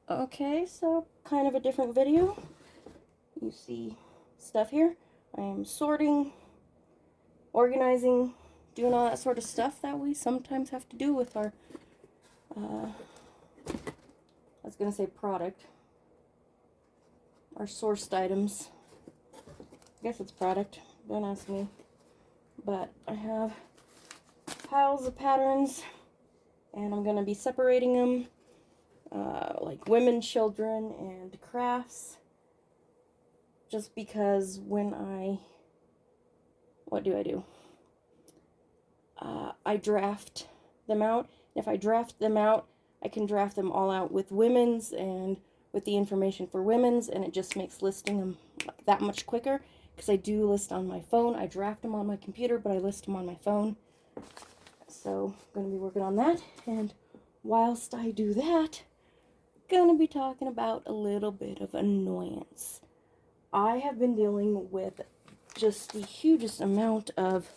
Okay, so kind of a different video. You see stuff here. I am sorting, organizing, doing all that sort of stuff that we sometimes have to do with our, I was going to say product, our sourced items. I guess it's product, don't ask me. But I have piles of patterns, and I'm going to be separating them, like women, children, and crafts. Just because when what do? I draft them out. If I draft them out, I can draft them all out with women's and with the information for women's, and it just makes listing them like that much quicker. Because I do list on my phone. I draft them on my computer, but I list them on my phone. So I'm going to be working on that. And whilst I do that, going to be talking about a little bit of annoyance. I have been dealing with just the hugest amount of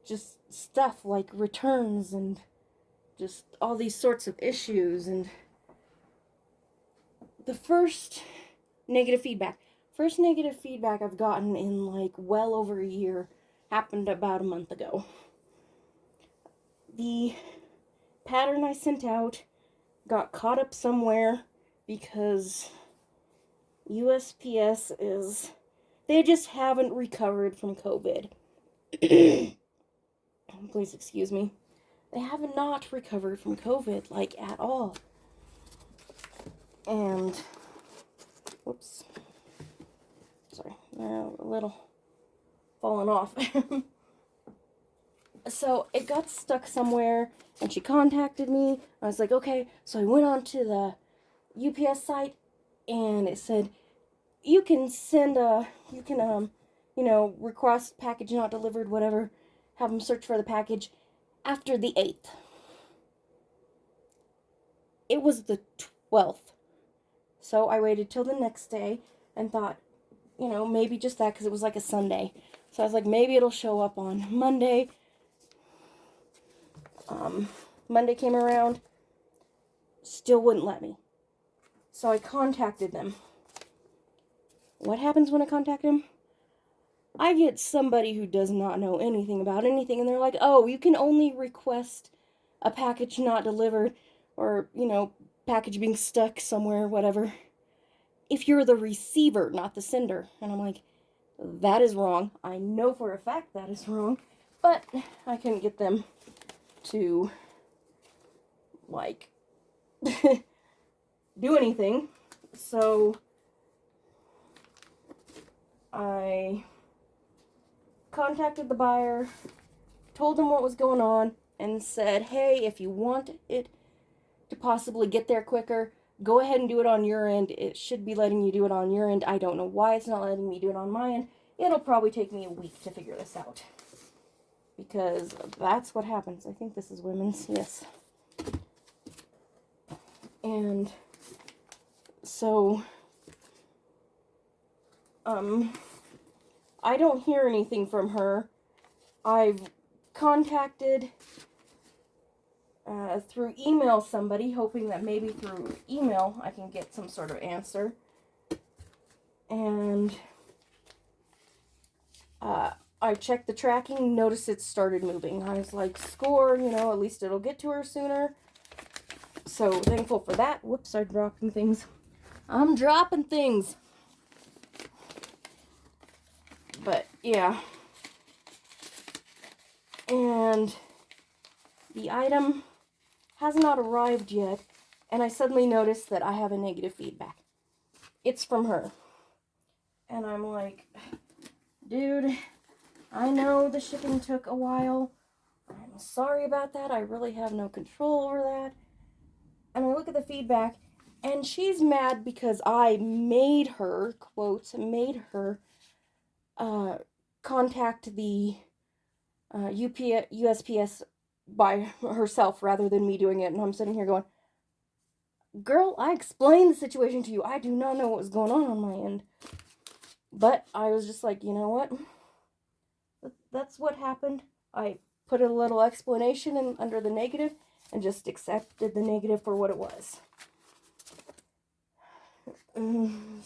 just stuff like returns and just all these sorts of issues. And the first negative feedback I've gotten in like well over a year happened about a month ago. The pattern I sent out got caught up somewhere because USPS they just haven't recovered from COVID. Please excuse me. They have not recovered from COVID, like, at all. And, whoops. Sorry, a little fallen off. So, it got stuck somewhere, and she contacted me. I was like, okay. So, I went on to the UPS site, and it said, you can request package not delivered, whatever, have them search for the package after the 8th. It was the 12th. So I waited till the next day and thought, maybe just that because it was like a Sunday. So I was like, maybe it'll show up on Monday. Monday came around, still wouldn't let me. So I contacted them. What happens when I contact them? I get somebody who does not know anything about anything, and they're like, oh, you can only request a package not delivered, or, package being stuck somewhere, whatever, if you're the receiver, not the sender. And I'm like, that is wrong. I know for a fact that is wrong, but I couldn't get them to, like, do anything. So I contacted the buyer, told him what was going on, and said, hey, if you want it to possibly get there quicker, go ahead and do it on your end. It should be letting you do it on your end. I don't know why it's not letting me do it on my end. It'll probably take me a week to figure this out. Because that's what happens. I think this is women's. Yes. And so, I don't hear anything from her. I've contacted through email somebody, hoping that maybe through email I can get some sort of answer. And I checked the tracking, noticed it started moving. I was like, score, at least it'll get to her sooner. So thankful for that. Whoops, I'm dropping things. I'm dropping things. But yeah. And the item has not arrived yet, and I suddenly noticed that I have a negative feedback. It's from her. And I'm like, dude, I know the shipping took a while. I'm sorry about that. I really have no control over that. And I look at the feedback, and she's mad because I made her, quotes, contact the USPS by herself rather than me doing it. And I'm sitting here going, girl, I explained the situation to you. I do not know what was going on my end. But I was just like, you know what? That's what happened. I put a little explanation in under the negative, and just accepted the negative for what it was.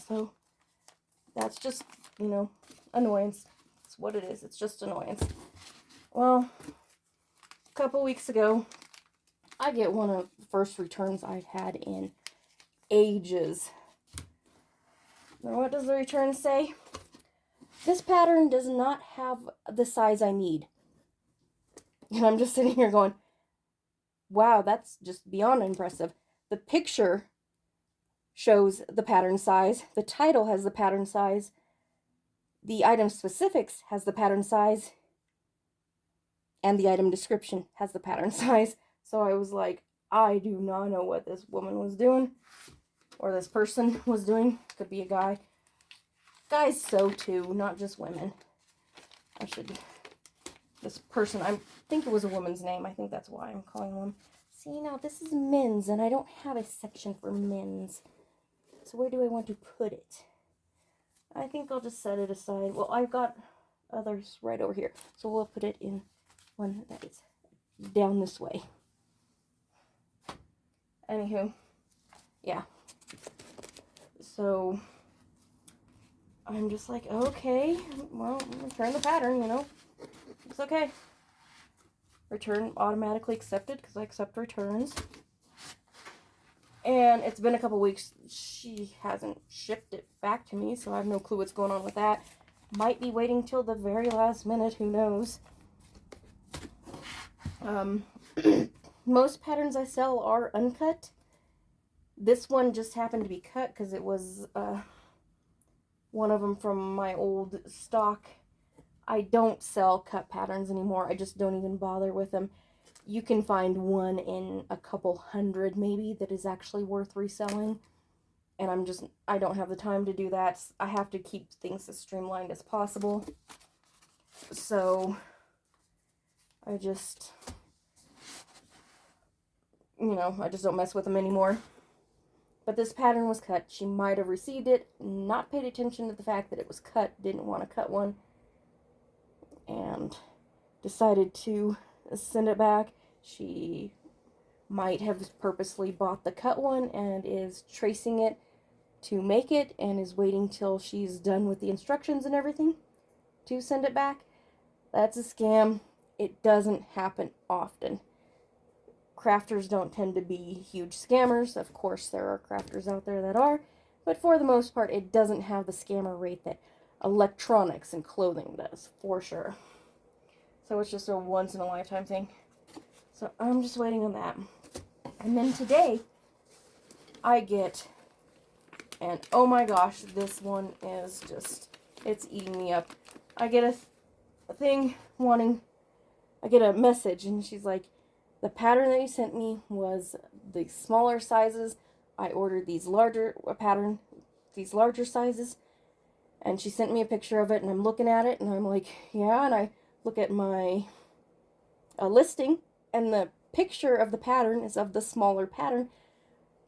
So that's just, you know, annoyance. It's what it is. It's just annoyance. Well, a couple weeks ago, I get one of the first returns I've had in ages. Now, what does the return say? This pattern does not have the size I need. And I'm just sitting here going, wow, that's just beyond impressive. The picture shows the pattern size. The title has the pattern size. The item specifics has the pattern size. And the item description has the pattern size. So I was like, I do not know what this woman was doing. Or this person was doing. Could be a guy. Guys sew too, not just women. This person, I think it was a woman's name. I think that's why I'm calling them. See, now this is men's, and I don't have a section for men's. So where do I want to put it? I think I'll just set it aside. Well, I've got others right over here. So we'll put it in one that is down this way. Anywho, yeah. So I'm just like, okay, well, return the pattern, you know. It's okay. Return automatically accepted because I accept returns. And it's been a couple weeks. She hasn't shipped it back to me, so I have no clue what's going on with that. Might be waiting till the very last minute, who knows. Most patterns I sell are uncut. This one just happened to be cut because it was one of them from my old stock. I don't sell cut patterns anymore. I just don't even bother with them. You can find one in a couple hundred maybe that is actually worth reselling. And I don't have the time to do that. I have to keep things as streamlined as possible. So I just, you know, I just don't mess with them anymore. But this pattern was cut. She might have received it, not paid attention to the fact that it was cut, didn't want to cut one, and decided to send it back. She might have purposely bought the cut one and is tracing it to make it and is waiting till she's done with the instructions and everything to send it back. That's a scam. It doesn't happen often. Crafters don't tend to be huge scammers. Of course, there are crafters out there that are, but for the most part, it doesn't have the scammer rate that electronics and clothing does, for sure. So it's just a once-in-a-lifetime thing. So I'm just waiting on that. And then today, I get, and oh my gosh, this one is just, it's eating me up. I get a thing I get a message, and she's like, the pattern that you sent me was the smaller sizes. I ordered these larger sizes. And she sent me a picture of it, and I'm looking at it, and I'm like, yeah, and I look at my listing, and the picture of the pattern is of the smaller pattern,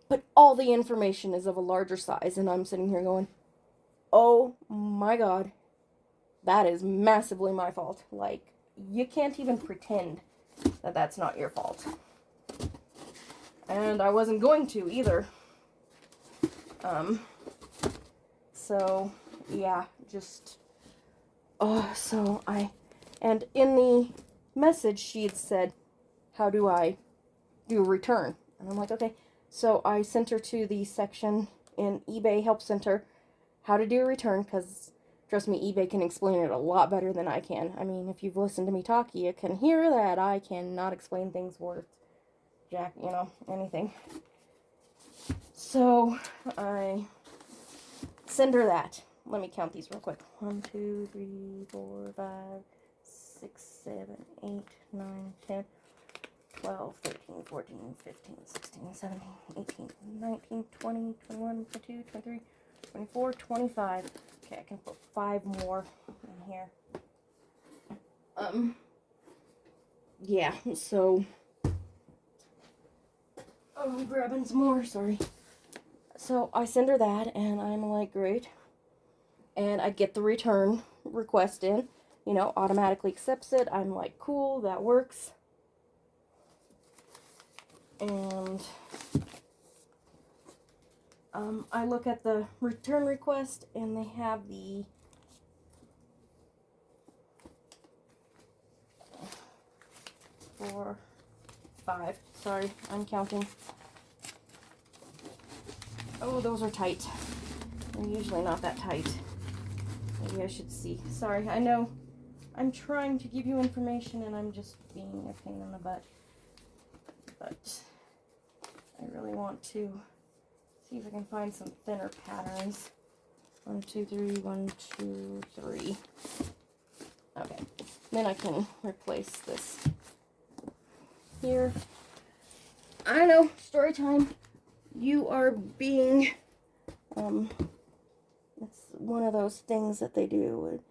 but all the information is of a larger size, and I'm sitting here going, oh my god, that is massively my fault. Like, you can't even pretend that that's not your fault. And I wasn't going to either. So yeah, just, and in the message she had said, how do I do a return? And I'm like, okay. So I sent her to the section in eBay Help Center, how to do a return, because trust me, eBay can explain it a lot better than I can. I mean, if you've listened to me talk, you can hear that I cannot explain things worth jack, you know, anything. So I send her that. Let me count these real quick. 1, 2, 3, 4, 5, 6, 7, 8, 9, 10, 12, 13, 14, 15, 16, 17, 18, 19, 20, 21, 22, 23, 24, 25. Okay, I can put 5 more in here. Yeah, so, I'm grabbing some more, sorry. So I send her that, and I'm like, great. And I get the return request in, you know, automatically accepts it. I'm like, cool, that works. and I look at the return request, and they have the 4, 5. Sorry, I'm counting. Oh, those are tight. They're usually not that tight. Maybe I should see. Sorry, I know I'm trying to give you information and I'm just being a pain in the butt. But I really want to see if I can find some thinner patterns. 1, 2, 3, 1, 2, 3. Okay, then I can replace this here. I know, story time. You are being, it's one of those things that they do.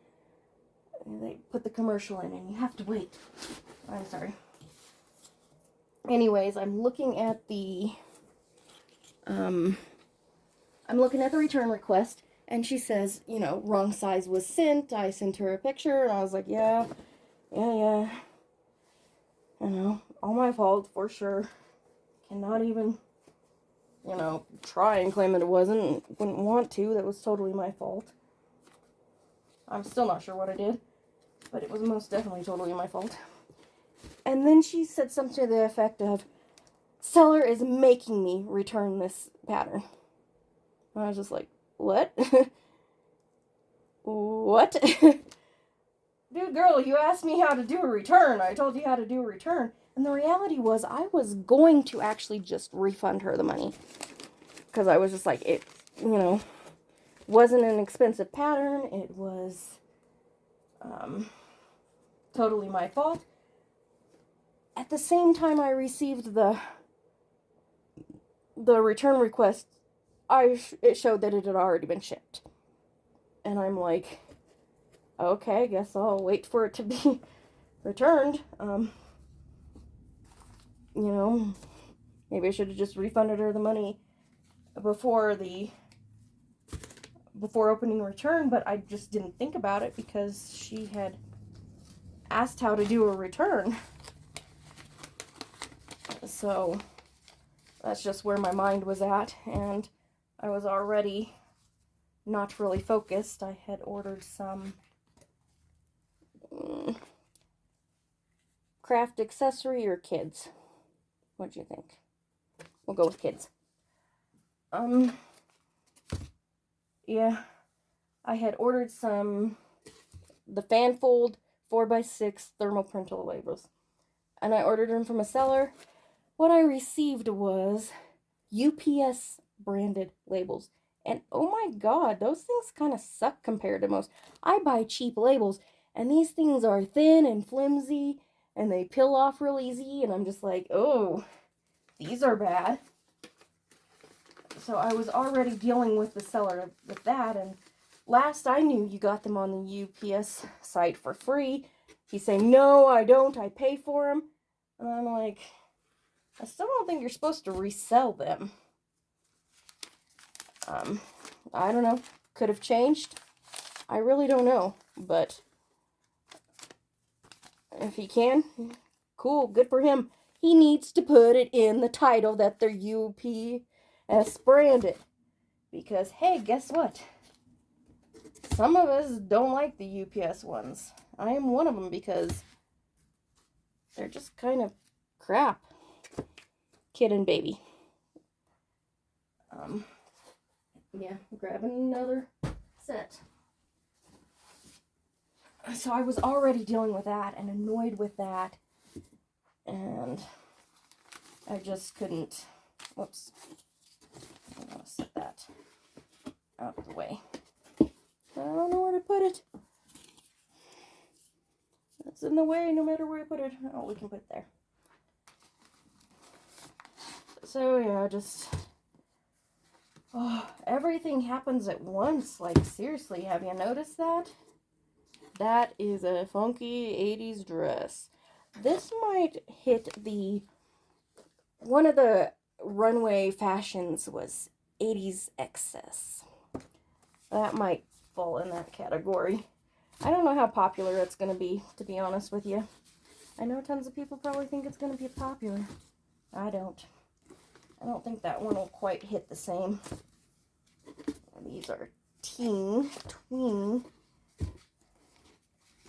They put the commercial in and you have to wait. I'm sorry. Anyways, I'm looking at the return request, and she says, you know, wrong size was sent. I sent her a picture, and I was like, yeah. You know, all my fault for sure. Cannot even, you know, try and claim that it wasn't. Wouldn't want to. That was totally my fault. I'm still not sure what I did, but it was most definitely totally my fault. And then she said something to the effect of, seller is making me return this pattern. And I was just like, what? What? Dude, girl, you asked me how to do a return. I told you how to do a return. And the reality was, I was going to actually just refund her the money. Because I was just like, it, you know, wasn't an expensive pattern. It was totally my fault. At the same time I received the return request, it showed that it had already been shipped. And I'm like, okay, I guess I'll wait for it to be returned. You know, maybe I should have just refunded her the money before opening return, but I just didn't think about it because she had asked how to do a return. So that's just where my mind was at, and I was already not really focused. I had ordered some craft accessory or kids. What do you think? We'll go with kids. Yeah, I had ordered the fan fold 4x6 thermal printer labels, and I ordered them from a seller. What I received was UPS branded labels. And oh my god, those things kind of suck compared to most. I buy cheap labels, and these things are thin and flimsy, and they peel off real easy, and I'm just like, oh, these are bad. So I was already dealing with the seller with that, and last I knew, you got them on the UPS site for free. He's saying, no, I don't, I pay for them. And I'm like, I still don't think you're supposed to resell them. I don't know. Could have changed. I really don't know. But if he can, cool, good for him. He needs to put it in the title that they're UPS branded. Because, hey, guess what? Some of us don't like the UPS ones. I am one of them because they're just kind of crap. Kid and baby. Yeah, grabbing another set. So I was already dealing with that and annoyed with that. And I just couldn't. Whoops. I'm going to set that out of the way. I don't know where to put it. It's in the way no matter where I put it. Oh, we can put it there. So yeah, just everything happens at once. Like, seriously, have you noticed that? That is a funky 80s dress. This might hit one of the runway fashions was 80s excess. That might fall in that category. I don't know how popular it's going to be honest with you. I know tons of people probably think it's going to be popular. I don't. I don't think that one will quite hit the same. These are tween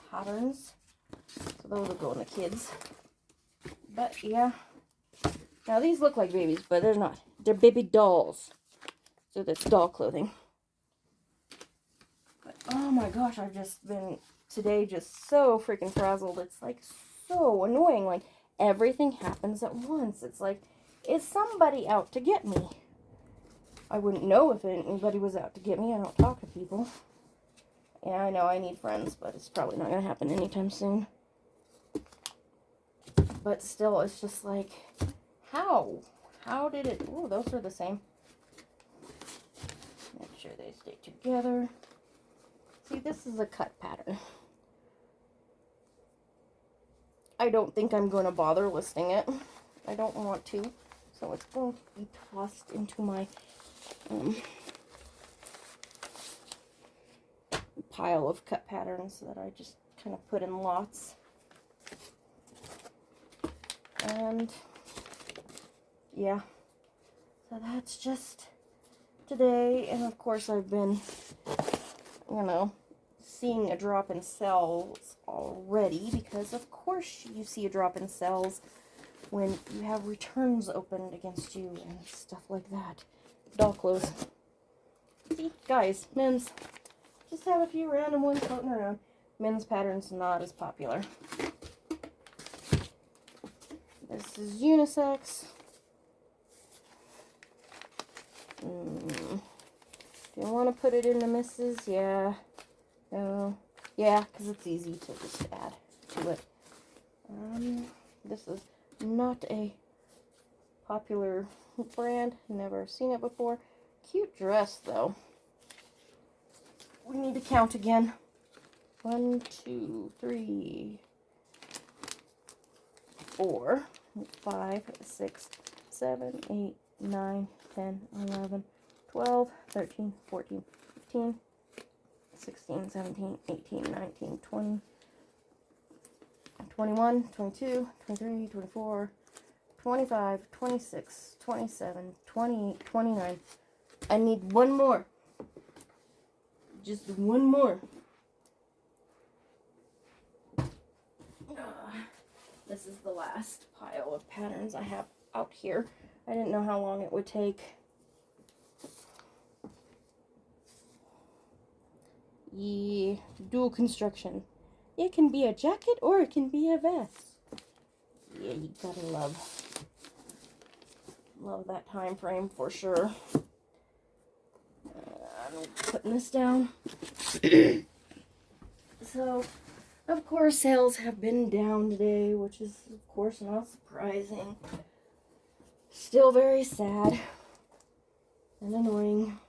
patterns. So those will go in the kids. But yeah. Now these look like babies, but they're not. They're baby dolls. So that's doll clothing. But oh my gosh, I've just been today just so freaking frazzled. It's like so annoying. Like everything happens at once. It's like, is somebody out to get me? I wouldn't know if anybody was out to get me. I don't talk to people. Yeah, I know I need friends, but it's probably not going to happen anytime soon. But still, it's just like, how? How did it? Oh, those are the same. Make sure they stay together. See, this is a cut pattern. I don't think I'm going to bother listing it. I don't want to. So it's going to be tossed into my pile of cut patterns that I just kind of put in lots. And yeah, so that's just today. And of course I've been, you know, seeing a drop in sales already, because of course you see a drop in sales when you have returns opened against you and stuff like that. Doll clothes. See, guys, men's, just have a few random ones floating around. Men's patterns not as popular. This is unisex. Do you want to put it in the misses? Yeah. No. Yeah, because it's easy to just add to it. This is not a popular brand. Never seen it before. Cute dress, though. We need to count again. 1, 2, 3, 4, 5, 6, 7, 8, 9, 10, 11, 12, 13, 14, 15, 16, 17, 18, 19, 20, 21, 22, 23, 24, 25, 26, 27, 28, 29. I need one more. Just one more. This is the last pile of patterns I have out here. I didn't know how long it would take. Dual construction. It can be a jacket or it can be a vest. Yeah, you gotta love that time frame for sure. I'm putting this down. So, of course, sales have been down today, which is, of course, not surprising. Still very sad and annoying.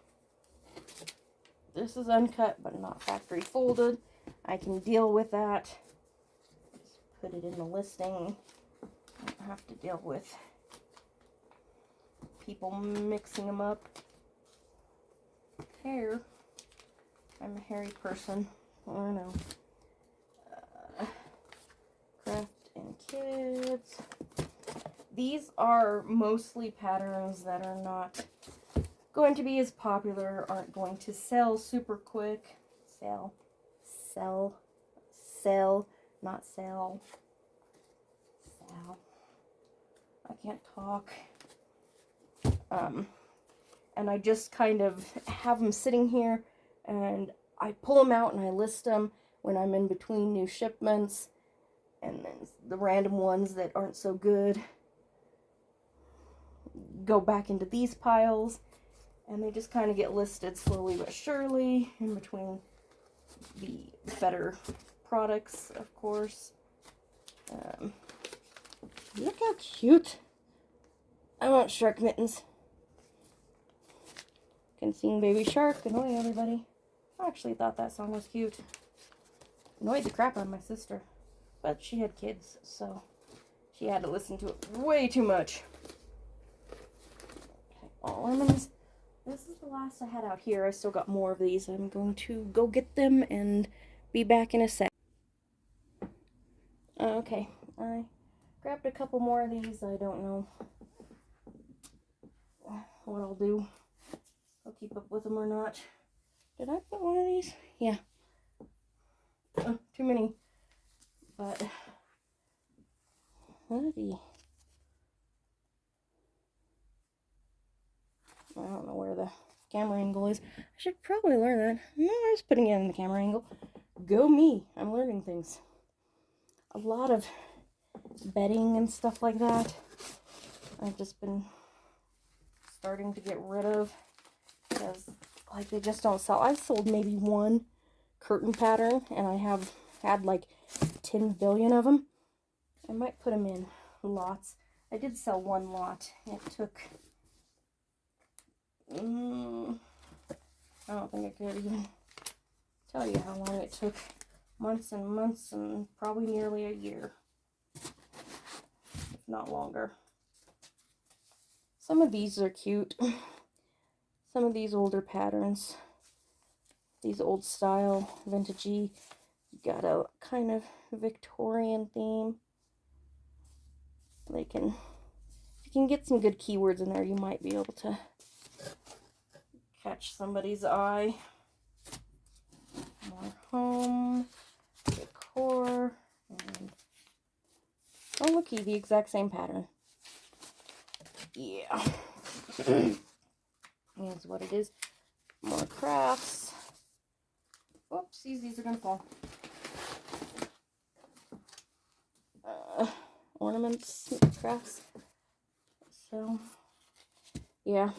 This is uncut, but not factory folded. I can deal with that. Just put it in the listing. I don't have to deal with people mixing them up. Hair. I'm a hairy person. I don't know. Craft and kids. These are mostly patterns that are not going to be as popular, aren't going to sell super quick. Sell, not sell. Sell. I can't talk. And I just kind of have them sitting here, and I pull them out and I list them when I'm in between new shipments, and then the random ones that aren't so good go back into these piles, and they just kind of get listed slowly but surely in between the better products, of course. Look how cute. I want shark mittens. Can sing Baby Shark, annoy everybody. I actually thought that song was cute. Annoyed the crap out of my sister. But she had kids, so she had to listen to it way too much. Okay, all lemons. This is the last I had out here. I still got more of these. I'm going to go get them and be back in a sec. Okay, I grabbed a couple more of these. I don't know what I'll do. I'll keep up with them or not. Did I put one of these? Yeah. Oh, too many. But, maybe. I don't know where the camera angle is. I should probably learn that. No, I was putting it in the camera angle. Go me. I'm learning things. A lot of bedding and stuff like that I've just been starting to get rid of because like they just don't sell. I've sold maybe one curtain pattern and I have had like 10 billion of them. I might put them in lots. I did sell one lot. It took I don't think I could even tell you how long it took. Months and months and probably nearly a year, if not longer. Some of these are cute. Some of these older patterns, these old style, vintagey, got a kind of Victorian theme. If you can get some good keywords in there, you might be able to catch somebody's eye. More home, decor, and oh looky, the exact same pattern. Yeah. Here's what it is. More crafts. Oopsies, these are gonna fall. Ornaments, crafts. So, yeah.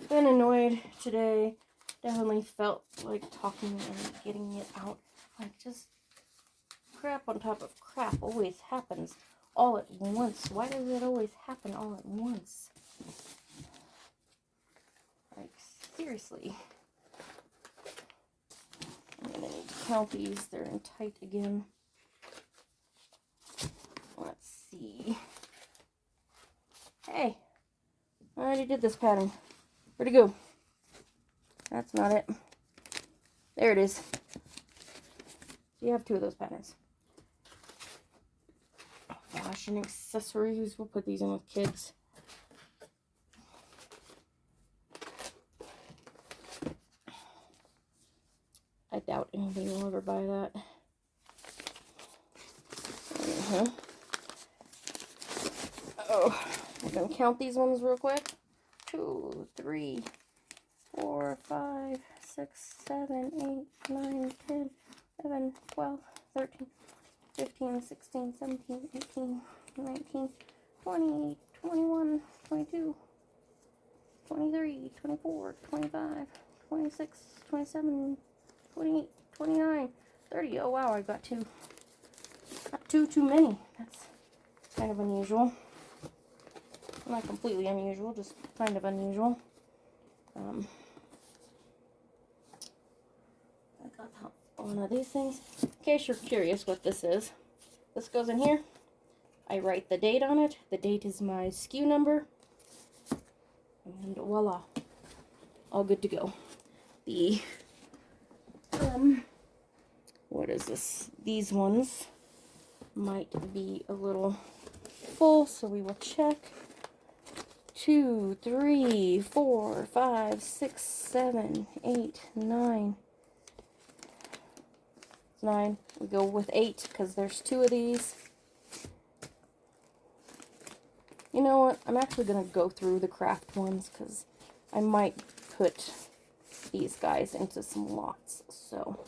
Been annoyed today. Definitely felt like talking and getting it out. Like, just crap on top of crap always happens all at once. Why does it always happen all at once? Like, seriously. I'm gonna need to count these. They're in tight again. Let's see. Hey, I already did this pattern. Where'd it go? That's not it. There it is. So you have two of those patterns. Fashion accessories. We'll put these in with kids. I doubt anybody will ever buy that. Oh, I'm gonna count these ones real quick. 2, 3, 4, 5, 6, 7, 8, 9, 10, 11, 12, 13, 15, 16, 17, 18, 19, 20, 21, 22, 23, 24, 25, 26, 27, 28, 29, 30. Oh wow, I got two. Not too many. That's kind of unusual. Not completely unusual, just kind of unusual. I got one of these things. In case you're curious what this is, this goes in here. I write the date on it. The date is my SKU number. And voila. All good to go. The, what is this? These ones might be a little full, so we will check. 2, 3, 4, 5, 6, 7, 8, 9. 9. We go with 8 because there's 2 of these. You know what? I'm actually going to go through the craft ones because I might put these guys into some lots. So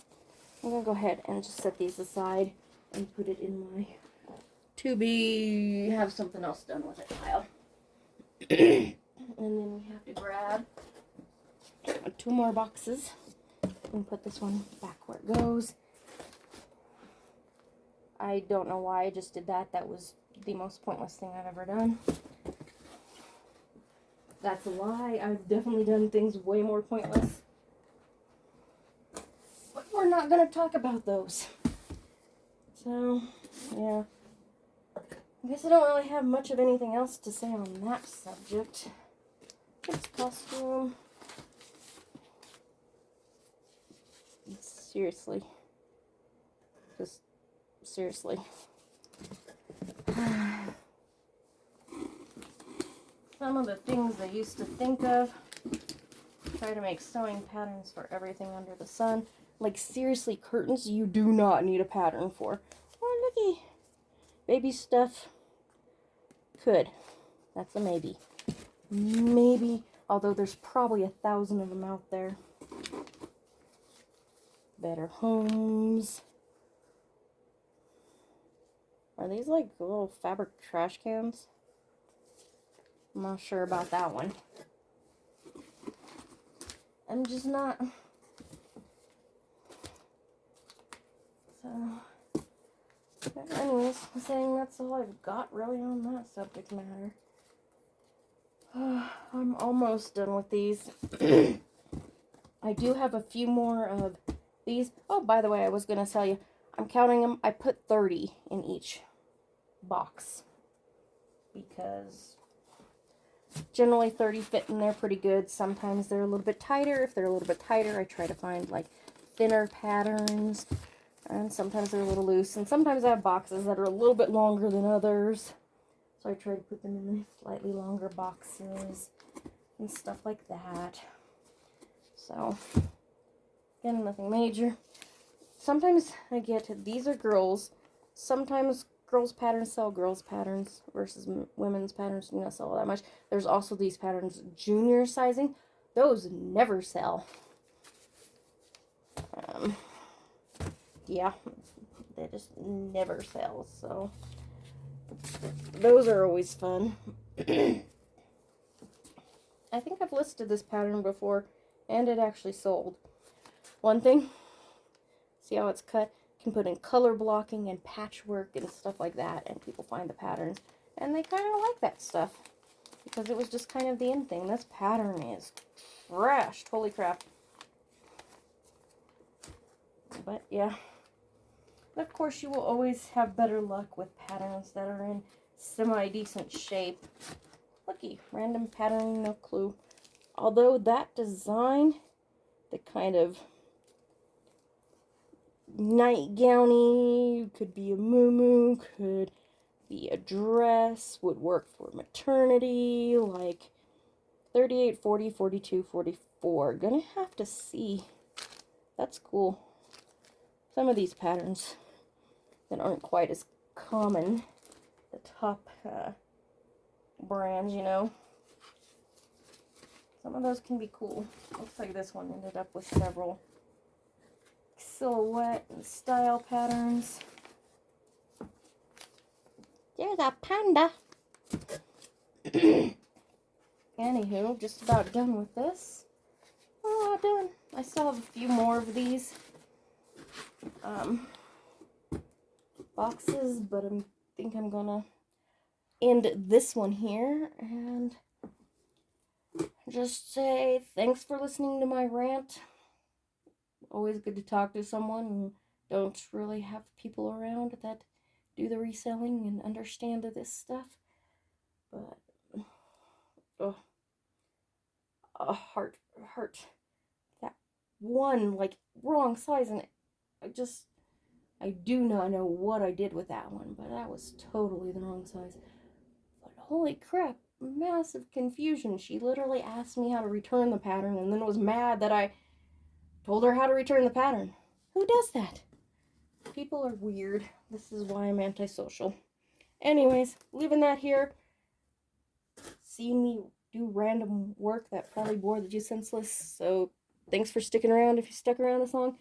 I'm going to go ahead and just set these aside and put it in my to be have something else done with it pile. And then we have to grab 2 more boxes and put this one back where it goes. I don't know why I just did that. That was the most pointless thing I've ever done. That's a lie. I've definitely done things way more pointless. But we're not going to talk about those. So, yeah. I guess I don't really have much of anything else to say on that subject. Kids' costume. Seriously. Just seriously. some of the things I used to think of. Try to make sewing patterns for everything under the sun. Like, seriously, curtains you do not need a pattern for. Oh, looky. Baby stuff. Could. That's a maybe. Maybe. Although there's probably 1,000 of them out there. Better Homes. Are these like little fabric trash cans? I'm not sure about that one. I'm just not. So, anyways, I'm saying that's all I've got really on that subject matter. I'm almost done with these. I do have a few more of these. Oh, by the way, I was going to tell you, I'm counting them. I put 30 in each box because generally 30 fit in there pretty good. Sometimes they're a little bit tighter. If they're a little bit tighter, I try to find like thinner patterns, and sometimes they're a little loose, and sometimes I have boxes that are a little bit longer than others, so I try to put them in slightly longer boxes and stuff like that. So again, nothing major. Sometimes I get, these are girls, sometimes girls patterns sell girls patterns versus women's patterns do not sell that much. There's also these patterns junior sizing. Those never sell. Yeah, they just never sell, so those are always fun. I think I've listed this pattern before, and it actually sold. One thing, see how it's cut? You can put in color blocking and patchwork and stuff like that, and people find the patterns, and they kind of like that stuff, because it was just kind of the in thing. This pattern is trashed. Holy crap. But yeah. Of course, you will always have better luck with patterns that are in semi-decent shape. Looky, random pattern, no clue. Although that design, the kind of nightgowny, could be a muumuu, could be a dress, would work for maternity, like 38, 40, 42, 44. Gonna have to see. That's cool. Some of these patterns that aren't quite as common, the top brands, you know. Some of those can be cool. Looks like this one ended up with several silhouette and style patterns. There's a panda. Anywho, just about done with this. Oh, done. I still have a few more of these boxes, but I think I'm gonna end this one here and just say thanks for listening to my rant. Always good to talk to someone and don't really have people around that do the reselling and understand this stuff. But oh, a heart that one like wrong size, and I do not know what I did with that one, but that was totally the wrong size. But holy crap, massive confusion. She literally asked me how to return the pattern and then was mad that I told her how to return the pattern. Who does that? People are weird. This is why I'm antisocial. Anyways, leaving that here. Seeing me do random work that probably bore the senseless. So thanks for sticking around if you stuck around this long.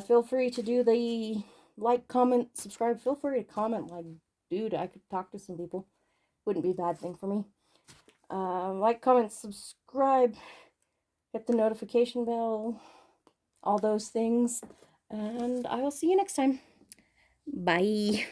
Feel free to do the like, comment, subscribe. Feel free to comment like, dude, I could talk to some people. Wouldn't be a bad thing for me. Like, comment, subscribe, hit the notification bell, all those things. And I will see you next time. Bye.